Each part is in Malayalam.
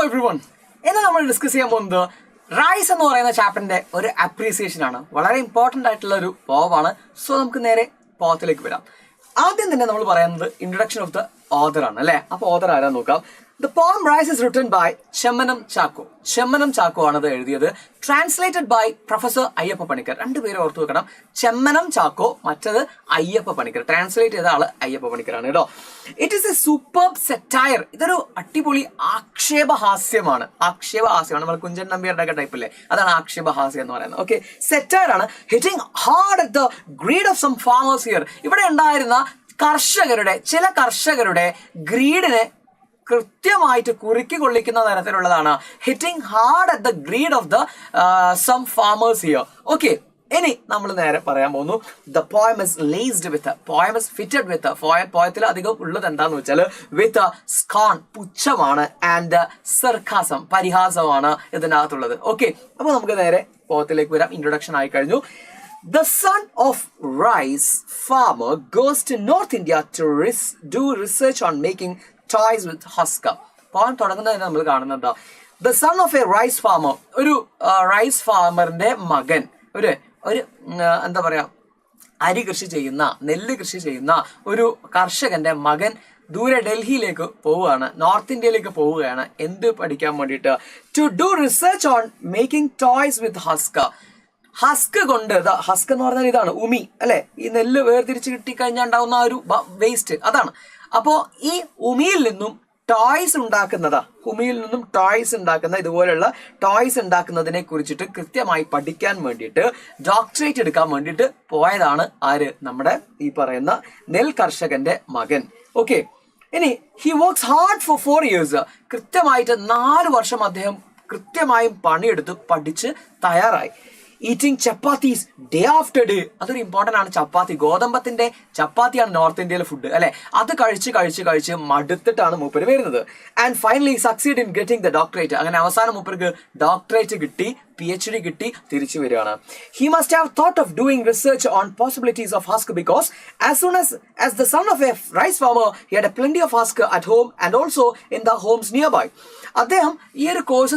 എവ്രിവൺ, ഇന്ന് നമ്മൾ ഡിസ്കസ് ചെയ്യാൻ പോകുന്നത് റൈസ് എന്ന് പറയുന്ന ചാപ്റ്ററിന്റെ ഒരു അപ്രീസിയേഷൻ ആണ്. വളരെ ഇമ്പോർട്ടന്റ് ആയിട്ടുള്ള ഒരു പോവാണ്. സോ നമുക്ക് നേരെ പോത്തിലേക്ക് വരാം. ആദ്യം തന്നെ നമ്മൾ പറയുന്നത് ഇൻട്രൊഡക്ഷൻ ഓഫ് ദ ഓഥർ ആണ് അല്ലെ. അപ്പൊ ഓഥർ ആരാ നോക്കാം. The poem Rice is written by Chemmanam Chacko. Chemmanam Chacko ആണത് എഴുതിയത്. Translated by Professor Ayyappa Panicker. രണ്ടുപേരെ ഓർത്തു വെക്കണം. ചെമ്മനം ചാക്കോ, മറ്റത് അയ്യപ്പ പണിക്കർ. ട്രാൻസ്ലേറ്റ് ചെയ്ത ആള് അയ്യപ്പ പണിക്കറാണ് കേട്ടോ. It is A superb satire. ഇതൊരു അടിപൊളി ആക്ഷേപഹാസ്യമാണ്. നമ്മൾ കുഞ്ചൻ നമ്പ്യാരുടെ ഒക്കെ ടൈപ്പ് അല്ലേ, അതാണ് ആക്ഷേപഹാസ്യം എന്ന് പറയുന്നത്. ഓക്കെ, സെറ്റയർ ആണ്. Hitting hard at the greed of some farmers here. ഇവിടെ ഉണ്ടായിരുന്ന ചില കർഷകരുടെ ഗ്രീഡിനെ കൃത്യമായിട്ട് കുറുക്കി കൊള്ളിക്കുന്ന തരത്തിലുള്ളതാണ്. Hitting hard at the greed of the some farmers here. Okay, ഇനി നമ്മൾ നേരെ പറയാൻ പോകുന്നു. The poem is laced with, poem is fitted with, പോയത്തിൽ അധികം ഉള്ളത് എന്താന്ന് വെച്ചാൽ വിത്ത് സ്കോൺ, പുച്ഛമാണ്, ആൻഡ് സർക്കാസം, പരിഹാസമാണ് ഇതിനകത്തുള്ളത്. ഓക്കെ, അപ്പൊ നമുക്ക് നേരെ പോയത്തിലേക്ക് വരാം. ഇൻട്രൊഡക്ഷൻ ആയി കഴിഞ്ഞു. The son of rice farmer goes to North India to do research on making toys with husk. Point തുടങ്ങുന്നതിന് നമ്മൾ കാണുന്നത് the son of a rice farmer, ഒരു റൈസ് ഫാമറിന്റെ മകൻ, ഒരു എന്താ പറയാ, അരി കൃഷി ചെയ്യുന്ന, നെല്ല് കൃഷി ചെയ്യുന്ന ഒരു കർഷകന്റെ മകൻ ദൂരെ ഡൽഹിയിലേക്ക് പോവുകയാണ്, നോർത്ത് ഇന്ത്യയിലേക്ക് പോവുകയാണ്. എന്ത് പഠിക്കാൻ വേണ്ടിയിട്ട്? To do research on making toys with husk. Husk കൊണ്ട്, ഹസ്ക് എന്ന് പറഞ്ഞാൽ ഇതാണ് ഉമി അല്ലെ, ഈ നെല്ല് വേർതിരിച്ച് കിട്ടിക്കഴിഞ്ഞാൽ ഉണ്ടാവുന്ന ആ ഒരു വേസ്റ്റ്, അതാണ്. അപ്പോ ഈ ഉമിയിൽ നിന്നും ടോയ്സ് ഉണ്ടാക്കുന്ന ഇതുപോലുള്ള ടോയ്സ് ഉണ്ടാക്കുന്നതിനെ കുറിച്ചിട്ട് കൃത്യമായി പഠിക്കാൻ വേണ്ടിയിട്ട്, ഡോക്ടറേറ്റ് എടുക്കാൻ വേണ്ടിയിട്ട് പോയതാണ് ആര്? നമ്മുടെ ഈ പറയുന്ന നെൽ കർഷകന്റെ മകൻ. ഓക്കെ, ഇനി he works hard for 4 years. കൃത്യമായിട്ട് 4 വർഷം അദ്ദേഹം കൃത്യമായും പണിയെടുത്ത് പഠിച്ച് തയ്യാറായി. Eating chapatis day after day. അതൊരു ഇമ്പോർട്ടന്റ് ആണ്. ചപ്പാത്തി, ഗോതമ്പത്തിന്റെ ചപ്പാത്തിയാണ് നോർത്ത് ഇന്ത്യയിലെ ഫുഡ് അല്ലെ. അത് കഴിച്ച് മടുത്തിട്ടാണ് മൂപ്പര് വരുന്നത്. And finally succeed in getting the doctorate. അങ്ങനെ അവസാനം മൂപ്പർക്ക് ഡോക്ടറേറ്റ് കിട്ടി, PhD കിട്ടി, തിരിച്ചു വരികയാണ്. He must have thought of doing research on possibilities of husk because as soon as the son of a rice farmer he had a plenty of husk at home and also in the homes nearby. അദ്ദേഹം ഈ ഒരു കോഴ്സ്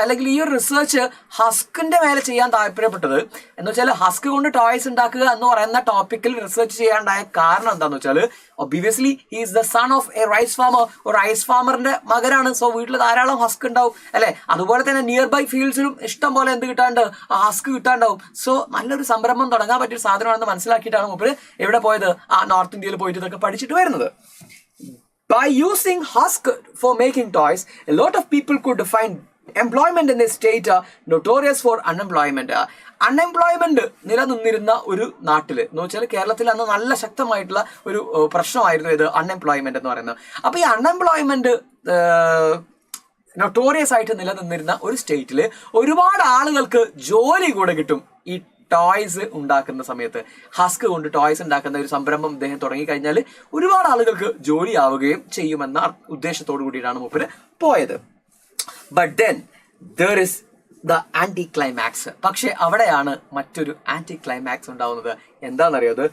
അല്ലെങ്കിൽ ഈ ഒരു റിസർച്ച് ഹസ്കിന്റെ മേലെ ചെയ്യാൻ താല്പര്യപ്പെട്ടത് എന്ന് വെച്ചാൽ ഹസ്ക് കൊണ്ട് ടോയ്സ് ഉണ്ടാക്കുക എന്ന് പറയുന്ന ടോപ്പിക്കിൽ റിസർച്ച് ചെയ്യാണ്ടായ കാരണം എന്താന്ന് വെച്ചാൽ obviously he is the son of a rice farmer. ഒരു റൈസ് ഫാമറിന്റെ മകനാണ്. സോ വീട്ടിൽ ധാരാളം ഹസ്ക് ഉണ്ടാവും അല്ലെ. അതുപോലെ തന്നെ നിയർ ബൈ ഫീൽഡ്സിലും ഇഷ്ടം പോലെ എന്ത് കിട്ടാണ്ട്, ഹസ്ക് കിട്ടാണ്ടാവും. സോ നല്ലൊരു സംരംഭം തുടങ്ങാൻ പറ്റിയ സാധനമാണെന്ന് മനസ്സിലാക്കിയിട്ടാണ് മൂപ്പര് എവിടെ പോയത്? നോർത്ത് ഇന്ത്യയിൽ പോയിട്ട് ഇതൊക്കെ പഠിച്ചിട്ട് വരുന്നത്. By using husk for making toys, a lot of people could find employment in the state notorious for unemployment. Unemployment നിലനിന്നിരുന്ന ഒരു നാട്ടില് എന്ന് വെച്ചാൽ കേരളത്തിൽ അന്ന് നല്ല ശക്തമായിട്ടുള്ള ഒരു പ്രശ്നമായിരുന്നു ഇത് അൺഎംപ്ലോയ്മെന്റ് എന്ന് പറയുന്നത്. അപ്പൊ ഈ അൺഎംപ്ലോയ്മെന്റ് നൊട്ടോറിയസ് ആയിട്ട് നിലനിന്നിരുന്ന ഒരു സ്റ്റേറ്റില് ഒരുപാട് ആളുകൾക്ക് ജോലി കൂടെ കിട്ടും. ഈ ടോയ്സ് ഉണ്ടാക്കുന്ന സമയത്ത് ഹസ്ക് കൊണ്ട് ടോയ്സ് ഉണ്ടാക്കുന്ന ഒരു സംരംഭം ഇദ്ദേഹം തുടങ്ങിക്കഴിഞ്ഞാൽ ഒരുപാട് ആളുകൾക്ക് ജോലി ആവുകയും ചെയ്യുമെന്ന ഉദ്ദേശത്തോടു കൂടിയിട്ടാണ് മൂപ്പര് പോയത്. But then there is the anticlimax. പക്ഷെ അവിടെയാണ് മറ്റൊരു ആന്റി ക്ലൈമാക്സ് ഉണ്ടാവുന്നത്. എന്താണെന്നറിയത്?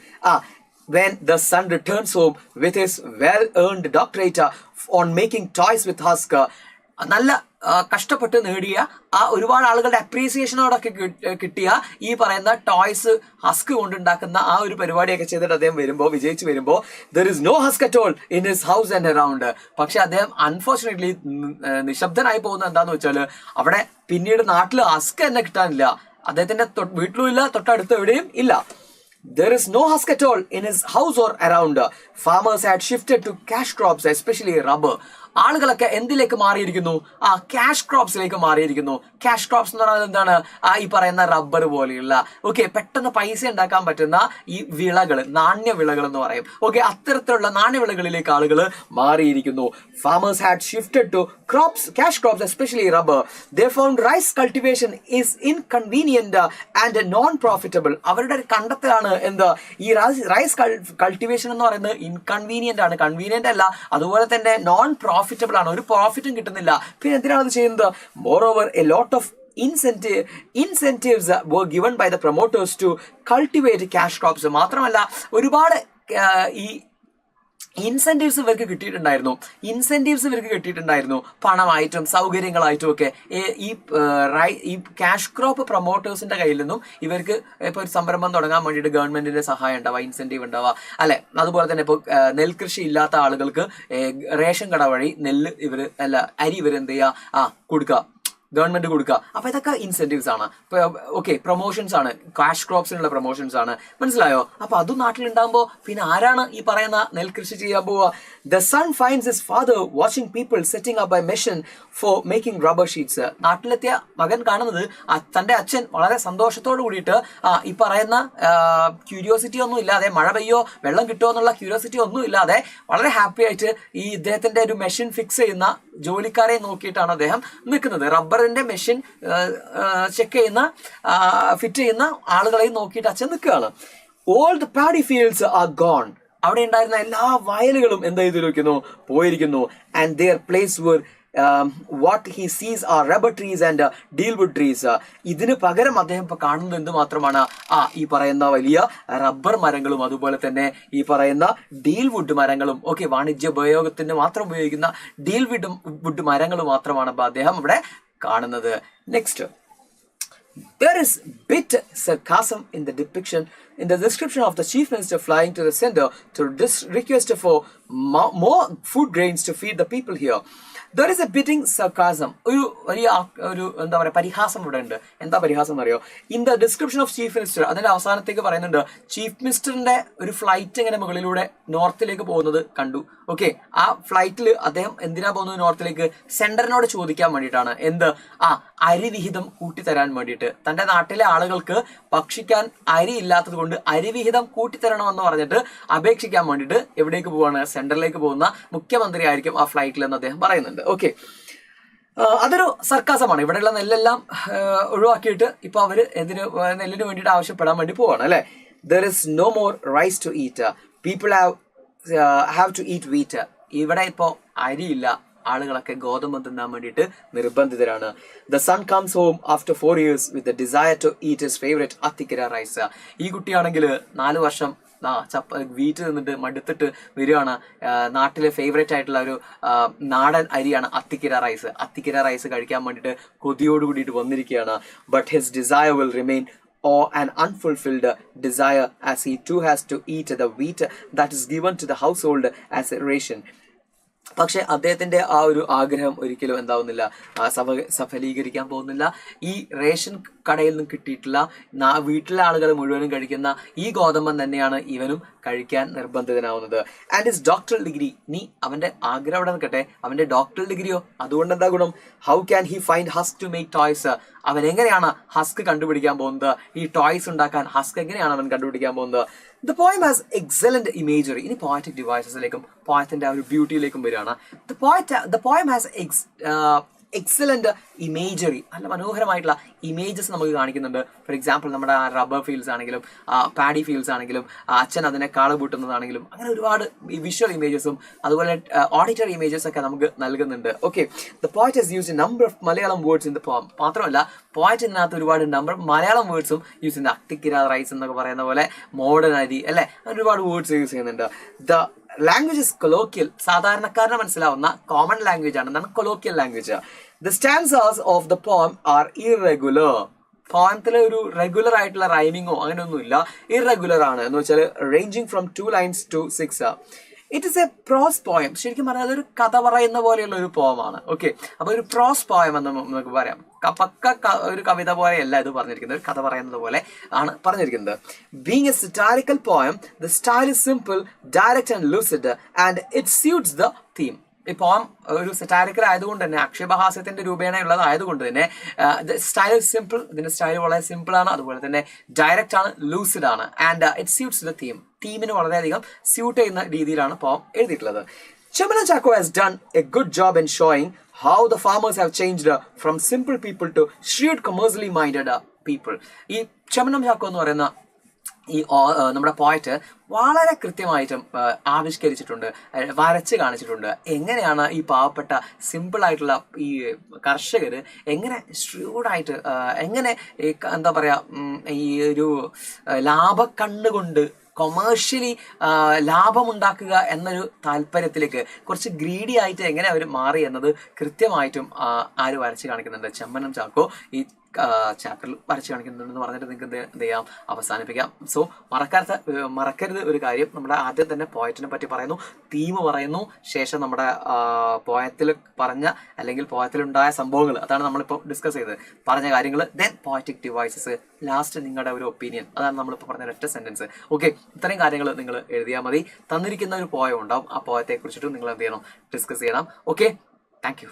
when the son returns home with his well-earned doctorate on making toys with husk, നല്ല കഷ്ടപ്പെട്ട് നേടിയ ആ ഒരുപാട് ആളുകളുടെ അപ്രീസിയേഷനോടൊക്കെ കിട്ടിയ ഈ പറയുന്ന ടോയ്സ് ഹസ്ക് കൊണ്ടുണ്ടാക്കുന്ന ആ ഒരു പരിപാടിയൊക്കെ ചെയ്തിട്ട് അദ്ദേഹം വിജയിച്ചു വരുമ്പോൾ there is no husk at all in his house and around. പക്ഷെ അദ്ദേഹം അൺഫോർച്ചുനേറ്റ്ലി നിശബ്ദനായി പോകുന്നത് എന്താന്ന് വെച്ചാൽ അവിടെ പിന്നീട് നാട്ടിൽ ഹസ്ക് തന്നെ കിട്ടാനില്ല. അദ്ദേഹത്തിന്റെ വീട്ടിലും ഇല്ല, തൊട്ടടുത്ത് എവിടെയും ഇല്ല. There is no husk at all in his house or around. Farmers had shifted to cash crops, especially rubber. ആളുകളൊക്കെ എന്തിലേക്ക് മാറിയിരിക്കുന്നു? ക്യാഷ് ക്രോപ്സിലേക്ക് മാറിയിരിക്കുന്നു. ക്യാഷ് ക്രോപ്സ് എന്ന് പറയുന്നത് എന്താണ്? ഈ പറയുന്ന റബ്ബർ പോലെയുള്ള പെട്ടെന്ന് പൈസ ഉണ്ടാക്കാൻ പറ്റുന്ന ഈ വിളകൾ, നാണ്യവിളകൾ എന്ന് പറയും. അത്തരത്തിലുള്ള നാണ്യവിളകളിലേക്ക് ആളുകൾ മാറിയിരിക്കുന്നു. Farmers had shifted to cash crops, especially rubber. They found rice cultivation is inconvenient and non-profitable. അവരുടെ കണ്ടെത്തലാണ് എന്താ? ഈ റൈസ് കൾട്ടിവേഷൻ എന്ന് പറയുന്നത് ഇൻകൺവീനിയന്റ് ആണ്, കൺവീനിയന്റ് അല്ല. അതുപോലെ തന്നെ നോൺ പ്രോഫിറ്റബിൾ ആണ്, ഒരു പ്രോഫിറ്റും കിട്ടുന്നില്ല. പിന്നെ എന്തിനാണ് അത് ചെയ്യുന്നത്? Moreover, a lot of incentives were given by the promoters to cultivate cash crops. മാത്രമല്ല ഒരുപാട് ഈ ഇൻസെന്റീവ്സ് ഇവർക്ക് കിട്ടിയിട്ടുണ്ടായിരുന്നു പണമായിട്ടും സൗകര്യങ്ങളായിട്ടും ഒക്കെ. ഈ ക്യാഷ് ക്രോപ്പ് പ്രൊമോട്ടേഴ്സിന്റെ കയ്യിൽ നിന്നും ഇവർക്ക് ഇപ്പൊ ഒരു സംരംഭം തുടങ്ങാൻ വേണ്ടിയിട്ട് ഗവൺമെന്റിന്റെ സഹായം ഉണ്ടാവുക, ഇൻസെന്റീവ് ഉണ്ടാവുക അല്ലെ. അതുപോലെ തന്നെ ഇപ്പോൾ നെൽകൃഷി ഇല്ലാത്ത ആളുകൾക്ക് റേഷൻ കട വഴി അരി ഇവർ എന്ത് ചെയ്യുക, കൊടുക്കുക, ഗവൺമെന്റ് കൊടുക്കുക. അപ്പൊ ഇതൊക്കെ ഇൻസെന്റീവ്സ് ആണ്. ഓക്കെ, പ്രൊമോഷൻസ് ആണ്, കാഷ് ക്രോപ്സിനുള്ള പ്രൊമോഷൻസ് ആണ്. മനസ്സിലായോ? അപ്പൊ അതും നാട്ടിലുണ്ടാകുമ്പോ പിന്നെ ആരാണ് ഈ പറയുന്ന നെൽകൃഷി ചെയ്യാൻ പോവുക? The son finds his father watching people setting up a machine for making rubber sheets. നാട്ടിലെത്തിയ മകൻ കാണുന്നത് തന്റെ അച്ഛൻ വളരെ സന്തോഷത്തോട് കൂടിയിട്ട് ഈ പറയുന്ന ക്യൂരിയോസിറ്റി ഒന്നും ഇല്ലാതെ, മഴ പെയ്യോ വെള്ളം കിട്ടുമോ എന്നുള്ള ക്യൂരിയോസിറ്റി ഒന്നും ഇല്ലാതെ വളരെ ഹാപ്പി ആയിട്ട് ഈ ഇദ്ദേഹത്തിന്റെ ഒരു മെഷീൻ ഫിക്സ് ചെയ്യുന്ന ജോലിക്കാരെ നോക്കിയിട്ടാണ് അദ്ദേഹം നിൽക്കുന്നത്. റബ്ബറിന്റെ മെഷീൻ ഫിറ്റ് ചെയ്യുന്ന ആളുകളെയും നോക്കിയിട്ട് അച്ഛൻ നിൽക്കുകയാണ്. All the paddy fields are gone. അവിടെ ഉണ്ടായിരുന്ന എല്ലാ വയലുകളും എന്താ പോയിരിക്കുന്നു. And their place were what he sees are rubber trees and dealwood trees. ഇതിന് പകരം അദ്ദേഹം ഇപ്പൊ കാണുന്നത് എന്ത് മാത്രമാണ്? ഈ പറയുന്ന വലിയ റബ്ബർ മരങ്ങളും അതുപോലെ തന്നെ ഈ പറയുന്ന ഡീൽവുഡ് മരങ്ങളും. ഓക്കെ, വാണിജ്യ ഉപയോഗത്തിന് മാത്രം ഉപയോഗിക്കുന്ന ഡീൽവുഡ് മരങ്ങൾ മാത്രമാണ് അദ്ദേഹം ഇവിടെ കാണുന്നത്. Next, there is bit sarcasm in the description of the chief minister flying to the center to request for more food grains to feed the people here. There is a biting sarcasm. ഒരു എന്താ പറയുക, പരിഹാസം ഇവിടെ ഉണ്ട്. എന്താ പരിഹാസം എന്നറിയോ? In the description of chief minister, അതിന്റെ അവസാനത്തേക്ക് പറയുന്നുണ്ട് ചീഫ് മിനിസ്റ്ററിന്റെ ഒരു ഫ്ലൈറ്റ് ഇങ്ങനെ മുകളിലൂടെ നോർത്തിലേക്ക് പോകുന്നത് കണ്ടു. ഓക്കെ, ആ ഫ്ലൈറ്റിൽ അദ്ദേഹം എന്തിനാ പോകുന്നത് നോർത്തിലേക്ക്? സെന്ററിനോട് ചോദിക്കാൻ വേണ്ടിയിട്ടാണ്. അരി വിഹിതം കൂട്ടിത്തരാൻ വേണ്ടിയിട്ട്. തന്റെ നാട്ടിലെ ആളുകൾക്ക് ഭക്ഷിക്കാൻ അരി ഇല്ലാത്തത് കൊണ്ട് അരിവിഹിതം കൂട്ടിത്തരണമെന്ന് പറഞ്ഞിട്ട് അപേക്ഷിക്കാൻ വേണ്ടിയിട്ട് എവിടേക്ക് പോവാണ്? സെന്ററിലേക്ക് പോകുന്ന മുഖ്യമന്ത്രി ആയിരിക്കും ആ ഫ്ലൈറ്റിൽ എന്ന് അദ്ദേഹം പറയുന്നുണ്ട്. ഓക്കെ, അതൊരു സർക്കാസമാണ്. ഇവിടെയുള്ള നെല്ലെല്ലാം ഒഴിവാക്കിയിട്ട് ഇപ്പൊ അവര് നെല്ലിന് വേണ്ടിയിട്ട് ആവശ്യപ്പെടാൻ വേണ്ടി പോവാണ് അല്ലെ. There is no more rice to eat, people have to eat wheat. ഇവിടെ ഇപ്പോ അരിയില്ല, ആളുകളൊക്കെ ഗോതമ്പ് തിന്നാൻ വേണ്ടിയിട്ട് നിർബന്ധിതരാണ്. The son comes home after 4 years with the desire to eat his favourite Athikkara rice. ഈ കുട്ടിയാണെങ്കിൽ 4 വർഷം വീട്ടിൽ നിന്നിട്ട് മടുത്തിട്ട് വരികയാണ്. നാട്ടിലെ ഫേവറേറ്റ് ആയിട്ടുള്ള ഒരു നാടൻ അരിയാണ് അത്തിക്കര റൈസ്. അത്തിക്കര റൈസ് കഴിക്കാൻ വേണ്ടിയിട്ട് കൊതിയോട് കൂടിയിട്ട് വന്നിരിക്കുകയാണ്. But his desire will remain or an unfulfilled desire as he too has to eat the wheat that is given to the household as a ration. പക്ഷെ അദ്ദേഹത്തിന്റെ ആ ഒരു ആഗ്രഹം ഒരിക്കലും എന്താവുന്നില്ല, സഫലീകരിക്കാൻ പോകുന്നില്ല. ഈ റേഷൻ കടയിൽ നിന്നും കിട്ടിയിട്ടുള്ള വീട്ടിലെ ആളുകൾ മുഴുവനും കഴിക്കുന്ന ഈ ഗോതമ്പം തന്നെയാണ് ഇവനും കഴിക്കാൻ നിർബന്ധിതനാവുന്നത്. ആൻഡ് ഹിസ് ഡോക്ടറൽ ഡിഗ്രി, നീ അവന്റെ ആഗ്രഹം അവിടെ നിൽക്കട്ടെ, അവന്റെ ഡോക്ടറൽ ഡിഗ്രിയോ അതുകൊണ്ട് എന്താ ഗുണം? How can he find husk to make toys? അവൻ എങ്ങനെയാണ് ഹസ്ക് കണ്ടുപിടിക്കാൻ പോകുന്നത്? ഈ ടോയ്സ് ഉണ്ടാക്കാൻ ഹസ്ക് എങ്ങനെയാണ് അവൻ കണ്ടുപിടിക്കാൻ പോകുന്നത്? The poem has excellent imagery. ഇനി poetic devices-ലേക്കും പോയത്തിന്റെ ആ ഒരു ബ്യൂട്ടിയിലേക്കും വരികയാണ്. The poem has excellent imagery, നല്ല മനോഹരമായിട്ടുള്ള ഇമേജസ് നമുക്ക് കാണിക്കുന്നുണ്ട്. ഫോർ എക്സാമ്പിൾ നമ്മുടെ റബ്ബർ ഫീൽഡ്സ് ആണെങ്കിലും പാഡി ഫീൽഡ്സ് ആണെങ്കിലും അച്ഛൻ അതിനെ കാള് പൂട്ടുന്നതാണെങ്കിലും അങ്ങനെ ഒരുപാട് വിഷ്വൽ ഇമേജസും അതുപോലെ ഓഡിറ്ററി ഇമേജസ് ഒക്കെ നമുക്ക് നൽകുന്നുണ്ട്. Okay, the poet has used a number of Malayalam words in the poem. മാത്രമല്ല പോയറ്റ് ഇതിനകത്ത് ഒരുപാട് നമ്പർ മലയാളം വേർഡ്സും യൂസ് ചെയ്യുന്നുണ്ട്. അത്തിക്കിര റൈസ് എന്നൊക്കെ പറയുന്ന പോലെ മോഡേൺ അരി അല്ലെ, ഒരുപാട് വേർഡ്സ് യൂസ് ചെയ്യുന്നുണ്ട്. ദ ലാംഗ്വേജ് ഇസ് കൊളോക്കിയൽ, സാധാരണക്കാരന് മനസ്സിലാവുന്ന കോമൺ ലാംഗ്വേജ് ആണ്. എന്താണ് colloquial language? The stanzas of the poem are irregular. പോയത്തിലെ ഒരു റെഗുലർ ആയിട്ടുള്ള റൈമിങ്ങോ അങ്ങനെയൊന്നുമില്ല, ഇറഗുലർ ആണ്. എന്ന് വെച്ചാൽ ranging from 2 lines to 6. It is a prose poem. ശരിക്കും പറഞ്ഞാൽ അതൊരു കഥ പറയുന്ന പോലെയുള്ള ഒരു പോയമാണ്. ഓക്കെ, അപ്പൊ ഒരു പ്രോസ് പോയം എന്ന് നമുക്ക് പറയാം. പക്ക ഒരു കവിത പോലെയല്ല ഇത് പറഞ്ഞിരിക്കുന്നത്, ഒരു കഥ പറയുന്നത് പോലെ ആണ് പറഞ്ഞിരിക്കുന്നത്. Being a satirical poem, the style is simple, direct and lucid and it suits the theme. ഈ പോം ഒരു സെറ്റാരിക്കൽ ആയതുകൊണ്ട് തന്നെ, ആക്ഷേപഹാസ്യത്തിന്റെ രൂപേണയുള്ളത് ആയതുകൊണ്ട് തന്നെ സ്റ്റൈൽ സിമ്പിൾ, ഇതിന്റെ സ്റ്റൈൽ വളരെ സിമ്പിൾ ആണ്, അതുപോലെ തന്നെ ഡയറക്റ്റ് ആണ്, ലൂസിഡ് ആണ്, and it suits the theme. തീമിന് വളരെയധികം സ്യൂട്ട് ചെയ്യുന്ന രീതിയിലാണ് പോം എഴുതിയിട്ടുള്ളത്. Chemana Chacko has done a good job in showing how the farmers have changed from simple people to shrewd commercially minded people. ഈ ചെമ്മനം ചാക്കോ എന്ന് പറയുന്ന ഈ നമ്മുടെ പോയറ്റ് വളരെ കൃത്യമായിട്ടും ആവിഷ്കരിച്ചിട്ടുണ്ട്, വരച്ച് കാണിച്ചിട്ടുണ്ട്. എങ്ങനെയാണ് ഈ പാവപ്പെട്ട സിമ്പിൾ ആയിട്ടുള്ള ഈ കർഷകര് എങ്ങനെ ഷ്രൂഡായിട്ട്, എങ്ങനെ എന്താ പറയാ, ഈ ഒരു ലാഭക്കണ്ണുകൊണ്ട് കൊമേഴ്ഷ്യലി ലാഭമുണ്ടാക്കുക എന്നൊരു താല്പര്യത്തിലേക്ക് കുറച്ച് ഗ്രീഡി ആയിട്ട് എങ്ങനെ അവർ മാറി എന്നത് കൃത്യമായിട്ടും ആര് വരച്ച് കാണിക്കുന്നുണ്ട്, ചെമ്മനം ചാക്കോ ഈ ചാപ്റ്ററിൽ വരച്ച് കാണിക്കുന്നുണ്ടെന്ന് പറഞ്ഞിട്ട് നിങ്ങൾക്ക് എന്ത് ചെയ്യാം, അവസാനിപ്പിക്കാം. സോ മറക്കരുത് ഒരു കാര്യം, നമ്മുടെ ആദ്യം തന്നെ പോയറ്റിനെ പറ്റി പറയുന്നു, തീം പറയുന്നു, ശേഷം നമ്മുടെ പോയത്തിൽ പറഞ്ഞ അല്ലെങ്കിൽ പോയത്തിലുണ്ടായ സംഭവങ്ങൾ, അതാണ് നമ്മളിപ്പോൾ ഡിസ്കസ് ചെയ്തത്, പറഞ്ഞ കാര്യങ്ങൾ, ദെൻ പോയറ്റിക് ഡിവൈസസ്, ലാസ്റ്റ് നിങ്ങളുടെ ഒരു ഒപ്പീനിയൻ, അതാണ് നമ്മളിപ്പോൾ പറഞ്ഞ ഒറ്റ സെന്റൻസ്. ഓക്കെ, ഇത്രയും കാര്യങ്ങൾ നിങ്ങൾ എഴുതിയാൽ മതി. തന്നിരിക്കുന്ന ഒരു പോയം ഉണ്ടാവും, ആ പോയത്തെ കുറിച്ചിട്ട് നിങ്ങൾ എന്ത് ചെയ്യണം, ഡിസ്കസ് ചെയ്യണം. Okay, thank you.